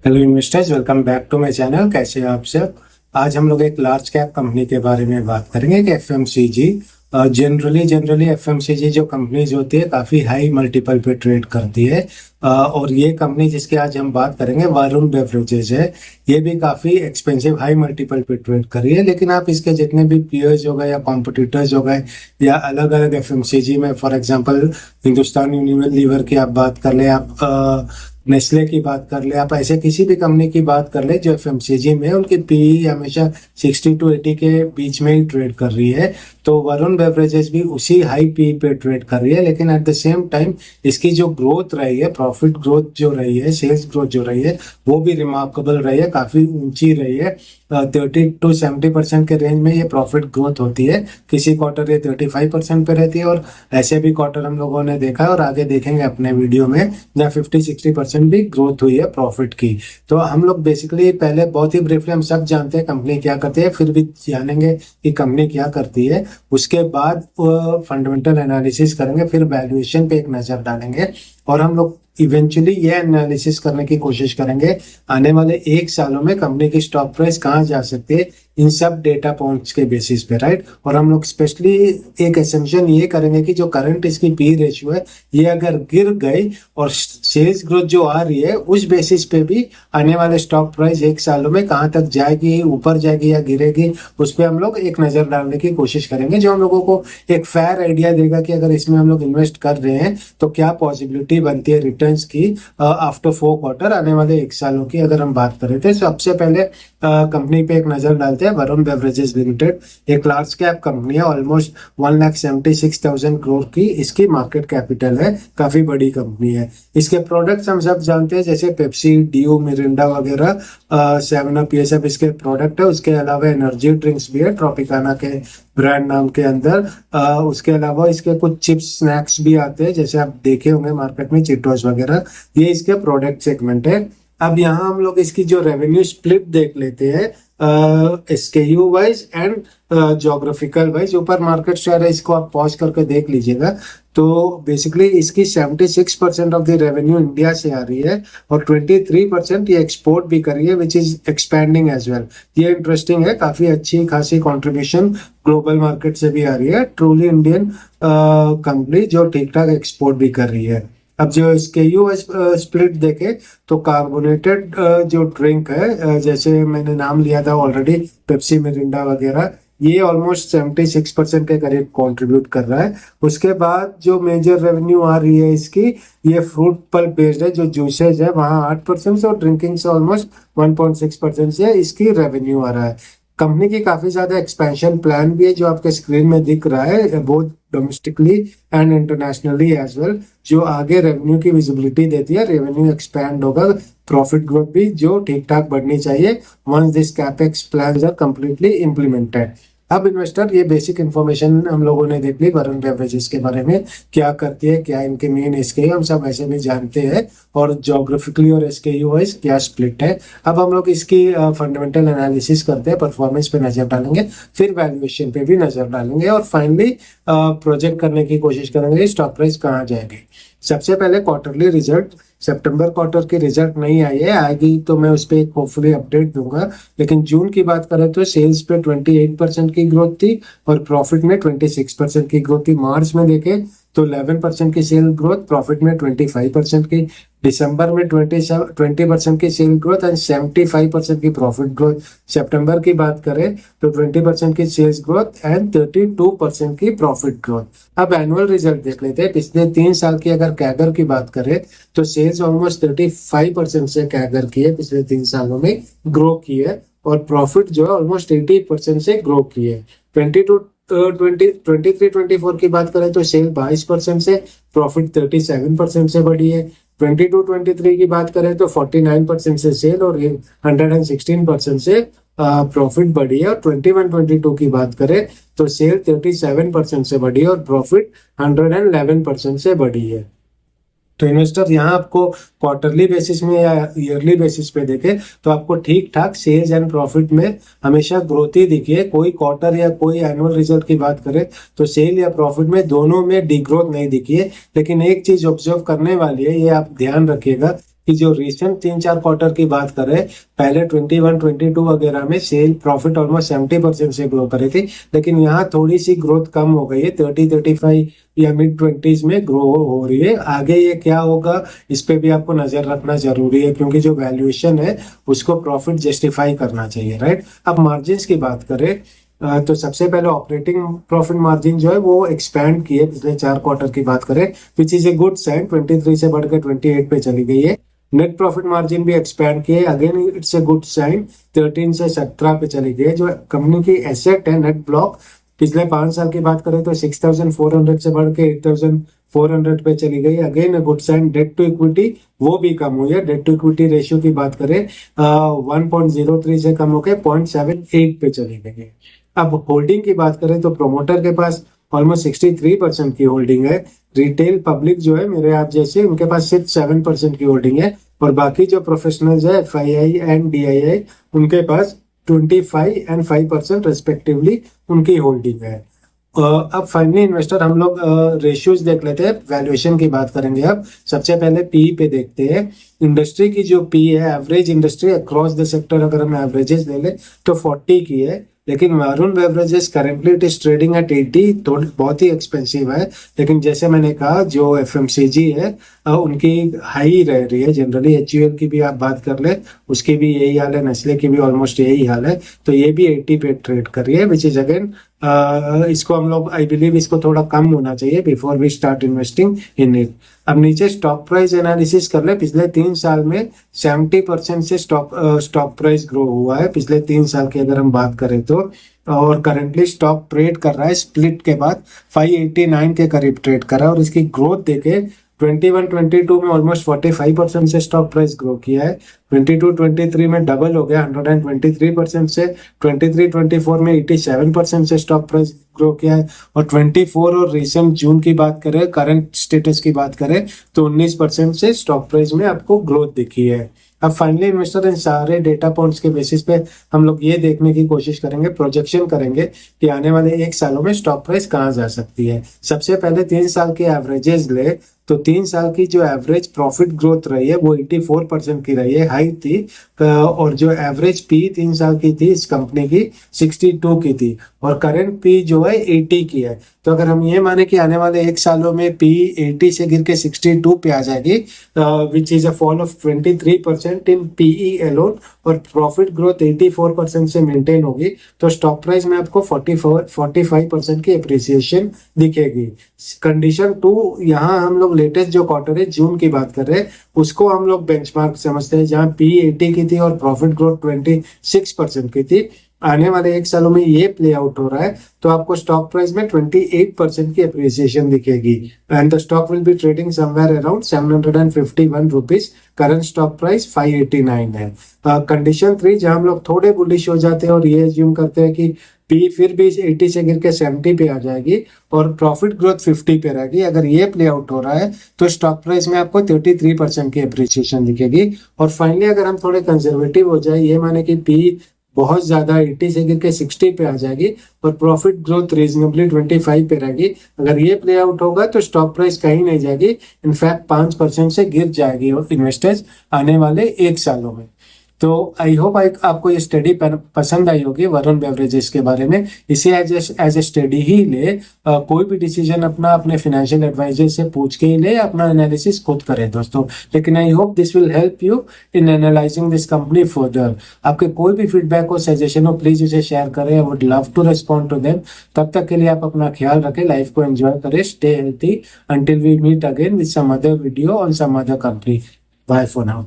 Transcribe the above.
Hello investors, welcome back to my channel. कैसे हैं आप सब। आज हम लोग एक लार्ज कैप कंपनी के बारे में बात करेंगे कि एफएमसीजी जनरली एफएमसीजी जो कंपनीज होती है काफ़ी हाई मल्टीपल पे ट्रेड करती है। और ये कंपनी जिसकी आज हम बात करेंगे वरुण बेवरेजेज है। ये भी काफ़ी एक्सपेंसिव हाई मल्टीपल पे ट्रेड कर रही है, लेकिन आप इसके जितने भी पीयर्स हो गए या कॉम्पिटिटर्स हो गए या अलग अलग एफएमसीजी में, फॉर एग्जांपल हिंदुस्तान यूनिलीवर की आप बात कर ले, आप नेस्ले की बात कर ले, आप ऐसे किसी भी कंपनी की बात कर ले जो एफएमसीजी में उनकी पीई हमेशा 60 to 80 के बीच में ही ट्रेड कर रही है। तो वरुण बेवरेजेस भी उसी हाई पी पे ट्रेड कर रही है, लेकिन एट द सेम टाइम इसकी जो ग्रोथ रही है, प्रॉफिट ग्रोथ जो रही है, सेल्स ग्रोथ जो रही है, वो भी रिमार्केबल रही है, काफी ऊंची रही है। 30 to 70% के रेंज में ये प्रॉफिट ग्रोथ होती है। किसी क्वार्टर ये 35% पे रहती है और ऐसे भी क्वार्टर हम लोगों ने देखा है और आगे देखेंगे अपने वीडियो में जहाँ 50-60% भी ग्रोथ हुई है प्रॉफिट की। तो हम लोग बेसिकली पहले बहुत ही ब्रीफली हम सब जानते हैं कंपनी क्या करती है, फिर भी जानेंगे कि कंपनी क्या करती है। उसके बाद फंडामेंटल एनालिसिस करेंगे, फिर वैल्यूएशन पे एक नजर डालेंगे और हम लोग इवेंचुअली ये एनालिसिस करने की कोशिश करेंगे आने वाले 1 सालों में कंपनी की स्टॉक प्राइस कहाँ जा सकती है, इन सब डेटा पॉइंट्स के बेसिस पे, राइट। और हम लोग स्पेशली एक एसेंशन ये करेंगे कि जो करंट इसकी पी रेशियो है ये अगर गिर गई और सेल्स ग्रोथ जो आ रही है उस बेसिस पे भी आने वाले स्टॉक प्राइस 1 सालों में कहाँ तक जाएगी, ऊपर जाएगी या गिरेगी, उस पर हम लोग एक नजर डालने की कोशिश करेंगे, जो हम लोगों को एक फेयर आइडिया देगा कि अगर इसमें हम लोग इन्वेस्ट कर रहे हैं तो क्या पॉसिबिलिटी बनती है रिटर्न्स की आफ्टर 4 क्वार्टर, आने वाले 1 सालों की अगर हम बात करें तो। सबसे पहले कंपनी पे एक नजर डालते हैं। वरुण बेवरेजेस लिमिटेड एक लार्ज कैप कंपनी है, ऑलमोस्ट 1,76,000 करोड़ की इसकी मार्केट कैपिटल है, काफी बड़ी कंपनी है। इसके प्रोडक्ट्स हम सब जानते हैं, जैसे पेप्सी, डीयू, मिरिंडा वगैरह, 7up, ये सब इसके प्रोडक्ट है। उसके अलावा एनर्जी ड्रिंक्स भी है ट्रॉपिकाना के ब्रांड नाम के अंदर। उसके अलावा इसके कुछ चिप्स स्नैक्स भी आते हैं, जैसे आप देखे होंगे मार्केट में चिटोस वगैरह, ये इसके प्रोडक्ट सेगमेंट है। अब यहाँ हम लोग इसकी जो रेवेन्यू स्प्लिट देख लेते हैं SKU wise and geographical wise. ऊपर मार्केट शेयर है, इसको आप पॉज करके देख लीजिएगा। तो बेसिकली इसकी 76% ऑफ द रेवेन्यू इंडिया से आ रही है और 23% ये एक्सपोर्ट भी कर रही है, which is expanding as well. ये इंटरेस्टिंग है, काफी अच्छी खासी कंट्रीब्यूशन ग्लोबल मार्केट से भी आ रही है। ट्रूली इंडियन कंपनी जो ठीक ठाक एक्सपोर्ट भी कर रही है। अब जो इसके स्प्लिट देखे तो कार्बोनेटेड जो ड्रिंक है, जैसे मैंने नाम लिया था ऑलरेडी, पेप्सी, मिरिंडा वगैरह, ये ऑलमोस्ट 76% के करीब कंट्रीब्यूट कर रहा है। उसके बाद जो मेजर रेवेन्यू आ रही है इसकी, ये फ्रूट पल्प बेस्ड है, जो जूसेज है वहाँ 8% से और ड्रिंकिंग से ऑलमोस्ट 1.6% से इसकी रेवेन्यू आ रहा है। कंपनी की काफी ज्यादा एक्सपेंशन प्लान भी है, जो आपके स्क्रीन में दिख रहा है, both domestically and internationally as well, जो आगे रेवेन्यू की विजिबिलिटी देती है। रेवेन्यू एक्सपैंड होगा, प्रॉफिट ग्रोथ भी जो ठीक ठाक बढ़नी चाहिए once this capex plans are completely implemented. अब इन्वेस्टर, ये बेसिक इन्फॉर्मेशन हम लोगों ने देख ली वरुण बेवरेजेस के बारे में, क्या करती है, क्या इनके मेन SKU हम सब ऐसे भी जानते हैं, और जोग्राफिकली और SKU वाइज क्या स्प्लिट है। अब हम लोग इसकी फंडामेंटल एनालिसिस करते हैं, परफॉर्मेंस पे नजर डालेंगे, फिर वैल्यूएशन पे भी नजर डालेंगे और फाइनली प्रोजेक्ट करने की कोशिश करेंगे स्टॉक प्राइस कहाँ जाएगी। सबसे पहले क्वार्टरली रिजल्ट, सितंबर क्वार्टर की रिजल्ट नहीं आई है, आएगी तो मैं उस पर एक होपफुली अपडेट दूंगा। लेकिन जून की बात करें तो सेल्स पे 28% की ग्रोथ थी और प्रॉफिट में 26% की ग्रोथ थी। मार्च में देखें तो 11% की सेल ग्रोथ, प्रॉफिट में 25% की। दिसंबर में 20% की सेल ग्रोथ एंड 75% की प्रॉफिट ग्रोथ। सितंबर की बात करें तो 20% की सेल्स ग्रोथ एंड 32% की प्रॉफिट ग्रोथ। अब एनुअल रिजल्ट देख लेते हैं। पिछले 3 साल की अगर कैगर की बात करें तो सेल्स ऑलमोस्ट 35% से कैगर की है, पिछले 3 सालों में ग्रो की है, और प्रॉफिट जो है ऑलमोस्ट 80% से ग्रो की है। 23-24 की बात करें तो सेल 22% से, प्रॉफिट 37% से बढ़ी है। 22-23 की बात करें तो 49% से सेल और 116% से प्रॉफिट बढ़ी है। और 21-22 की बात करें तो सेल 37% से बढ़ी है और प्रॉफिट 111% से बढ़ी है। तो इन्वेस्टर यहाँ आपको क्वार्टरली बेसिस में या ईयरली बेसिस पे देखे तो आपको ठीक ठाक सेल्स एंड प्रॉफिट में हमेशा ग्रोथ ही दिखी है। कोई क्वार्टर या कोई एनुअल रिजल्ट की बात करें तो सेल या प्रॉफिट में दोनों में डिग्रोथ नहीं दिखी है। लेकिन एक चीज ऑब्जर्व करने वाली है, ये आप ध्यान रखिएगा कि जो रिसेंट 3-4 क्वार्टर की बात करें, पहले 21, 22 वगैरह में सेल प्रॉफिट ऑलमोस्ट 70% से ग्रो करी थी, लेकिन यहाँ थोड़ी सी ग्रोथ कम हो गई है, 30-35 या मिड 20s में ग्रो हो रही है। आगे ये क्या होगा इस पे भी आपको नजर रखना जरूरी है, क्योंकि जो वैल्यूएशन है उसको प्रॉफिट जस्टिफाई करना चाहिए, राइट। अब मार्जिन की बात करें तो सबसे पहले ऑपरेटिंग प्रॉफिट मार्जिन जो है वो एक्सपैंड किए पिछले 4 क्वार्टर की बात करें, which is a good sign, 23 से बढ़कर 28 पे चली गई है। नेट प्रॉफिट मार्जिन भी एक्सपैंड किए, again it's a good sign, 13 से 17 पे चली गई है। जो कंपनी की एसेट है नेट ब्लॉक, पिछले 5 साल की बात करें तो 6400 से बढ़ के 8400 पे चली गई, again a good sign. Debt to equity वो भी कम हुई है, डेट टू इक्विटी रेशियो की बात करें 1.03 से कम होकर 0.78 पे चली गई है। अब होल्डिंग की बात करें तो प्रोमोटर के पास ऑलमोस्ट 63% की होल्डिंग है। रिटेल पब्लिक जो है मेरे आप जैसे, उनके पास सिर्फ 7% की होल्डिंग है, और बाकी जो प्रोफेशनल्स है FII एंड DII उनके पास 25 एंड 5% रेस्पेक्टिवली उनकी होल्डिंग है। अब फाइनली इन्वेस्टर हम लोग रेशियोज देख लेते हैं, वैल्यूएशन की बात करेंगे। अब सबसे पहले पी पे देखते हैं। इंडस्ट्री की जो पी है, average industry across the sector अगर हम एवरेजेस ले ले तो 40 की है, लेकिन Varun beverages currently it is trading at 80, तो बहुत ही एक्सपेंसिव है। लेकिन जैसे मैंने कहा जो FMCG है उनकी हाई रह रही है जनरली। HUL की भी आप बात कर ले, उसकी भी यही हाल है, नेस्ले की भी ऑलमोस्ट यही हाल है, तो ये भी 80 पे ट्रेड कर रही है, विच इज अगेन इसको हम लोग आई बिलीव इसको थोड़ा कम होना चाहिए before we start investing in it. अब नीचे स्टॉक प्राइस एनालिसिस कर ले, पिछले 3 साल में 70% से स्टॉक प्राइस ग्रो हुआ है पिछले 3 साल की अगर हम बात करें तो, और करंटली स्टॉक ट्रेड कर रहा है स्प्लिट के बाद 589 के करीब ट्रेड कर रहा है, और इसकी ग्रोथ देखे 21-22 में ऑलमोस्ट 45% से स्टॉक प्राइस ग्रो किया है, 22-23 में डबल हो गया 123% से, 23-24 में 87% से स्टॉक प्राइस ग्रो किया है, और 24 और रिसेंट जून की बात करें, करंट स्टेटस की बात करें तो 19% से स्टॉक प्राइस में आपको ग्रोथ दिखी है। अब फाइनली इन्वेस्टर इन सारे डेटा पॉइंट्स के बेसिस पे हम लोग ये देखने की कोशिश करेंगे, प्रोजेक्शन करेंगे कि आने वाले 1 सालों में स्टॉक प्राइस कहाँ जा सकती है। सबसे पहले 3 साल के एवरेजेस ले तो 3 साल की जो एवरेज प्रॉफिट ग्रोथ रही है वो 84% की रही है, हाई थी, और जो एवरेज पी 3 साल की थी इस कंपनी की 62 की थी, और करंट पी जो है 80 की है। तो अगर हम ये माने कि आने वाले 1 सालों में पी 80 से गिर के 62 पे आ जाएगी, which is a fall of 23% in PE alone, और प्रॉफिट ग्रोथ 84% से मेंटेन होगी, तो स्टॉक प्राइस में आपको 45% की अप्रिसिएशन दिखेगी। कंडीशन 2, यहाँ हम लोग लेटेस्ट जो क्वार्टर है जून की बात कर रहे हैं उसको हम लोग बेंचमार्क समझते हैं, जहाँ पी 80 की थी और प्रॉफिट ग्रोथ 26% की थी। आने वाले 1 सालों में ये प्ले आउट हो रहा है, तो आपको स्टॉक प्राइस में 28% की अप्रिसिएशन दिखेगी, and the stock will be trading somewhere around 751 rupees, current stock price 589 है। कंडीशन 3, जहां हम लोग थोड़े बुलिश हो जाते हैं और ये एज्यूम करते हैं कि पी फिर भी 80 से गिर के 70 पे आ जाएगी और प्रॉफिट ग्रोथ 50 पे रहेगी, अगर ये प्ले आउट हो रहा है तो स्टॉक प्राइस में आपको 33% की अप्रिसिएशन दिखेगी। और फाइनली अगर हम थोड़े कंजर्वेटिव हो जाए, ये माने कि पी बहुत ज्यादा 80 से गिर के 60 पे आ जाएगी और प्रॉफिट ग्रोथ रीजनेबली 25 पे रहेगी, अगर ये प्ले आउट होगा तो स्टॉक प्राइस कहीं नहीं जाएगी, इनफैक्ट 5% से गिर जाएगी और इन्वेस्टर्स आने वाले 1 सालों में। तो आई होप आपको ये स्टडी पसंद आई होगी वरुण बेवरेजेस के बारे में। इसे एज ए स्टडी ही ले, कोई भी डिसीजन अपना अपने फाइनेंशियल एडवाइजर से पूछ के ही ले, अपना एनालिसिस खुद करें दोस्तों। लेकिन I hope this will help you in analysing this company further. आपके कोई भी फीडबैक हो, सजेशन हो, प्लीज उसे शेयर करें, I would love to respond to them. तब तक के लिए आप अपना ख्याल रखें, लाइफ को एंजॉय करें, stay healthy until we meet again with some other video on some other company. Bye for now.